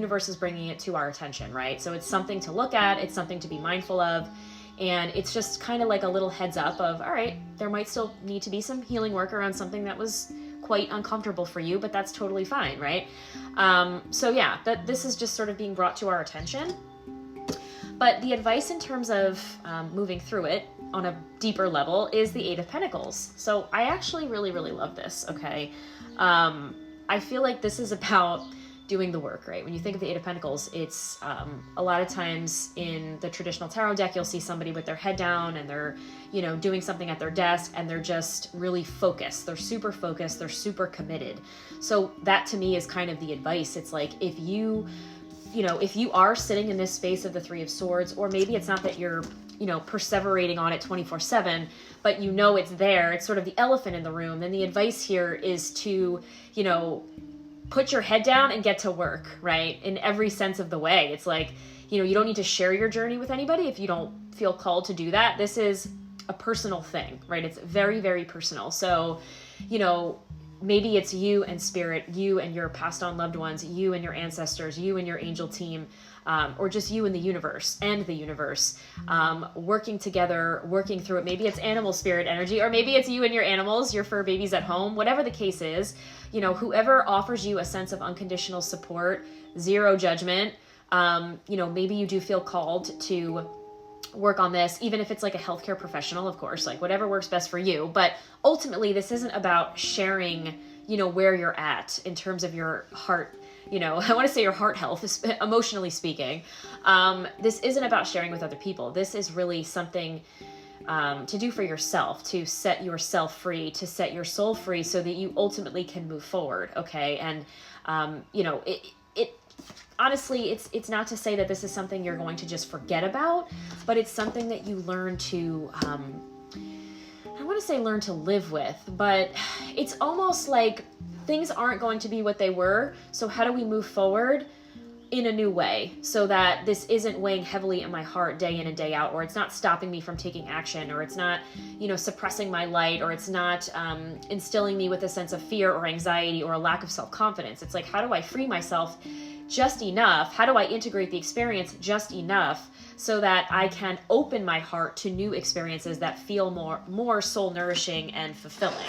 universe is bringing it to our attention, right? So it's something to look at, it's something to be mindful of, and it's just kind of like a little heads up of, all right, there might still need to be some healing work around something that was quite uncomfortable for you, but that's totally fine, right? So yeah, this is just sort of being brought to our attention. But the advice in terms of moving through it on a deeper level is the Eight of Pentacles. So I actually really, really love this, okay? I feel like this is about doing the work, right? When you think of the Eight of Pentacles, it's a lot of times in the traditional tarot deck, you'll see somebody with their head down and they're, you know, doing something at their desk and they're just really focused. They're super focused. They're super committed. So that to me is kind of the advice. It's like, if you are sitting in this space of the Three of Swords, or maybe it's not that you're, you know, perseverating on it 24/7, but you know it's there, it's sort of the elephant in the room, then the advice here is to, you know, put your head down and get to work, right? In every sense of the way. It's like, you know, you don't need to share your journey with anybody if you don't feel called to do that. This is a personal thing, right? It's very, very personal. So, you know, maybe it's you and spirit, you and your passed on loved ones, you and your ancestors, you and your angel team, or just you and the universe, working together, working through it. Maybe it's animal spirit energy, or maybe it's you and your animals, your fur babies at home, whatever the case is. You know, whoever offers you a sense of unconditional support, zero judgment, you know, maybe you do feel called to work on this, even if it's like a healthcare professional, of course, like whatever works best for you. But ultimately, this isn't about sharing, you know, where you're at in terms of your heart, you know, I want to say your heart health, emotionally speaking. This isn't about sharing with other people. This is really something to do for yourself, to set yourself free, to set your soul free so that you ultimately can move forward. Okay. And, you know, honestly, it's not to say that this is something you're going to just forget about, but it's something that you learn to, I want to say learn to live with, but it's almost like things aren't going to be what they were. So how do we move forward in a new way so that this isn't weighing heavily in my heart day in and day out, or it's not stopping me from taking action, or it's not, you know, suppressing my light, or it's not instilling me with a sense of fear or anxiety or a lack of self-confidence. It's like, how do I free myself just enough? How do I integrate the experience just enough so that I can open my heart to new experiences that feel more soul nourishing and fulfilling?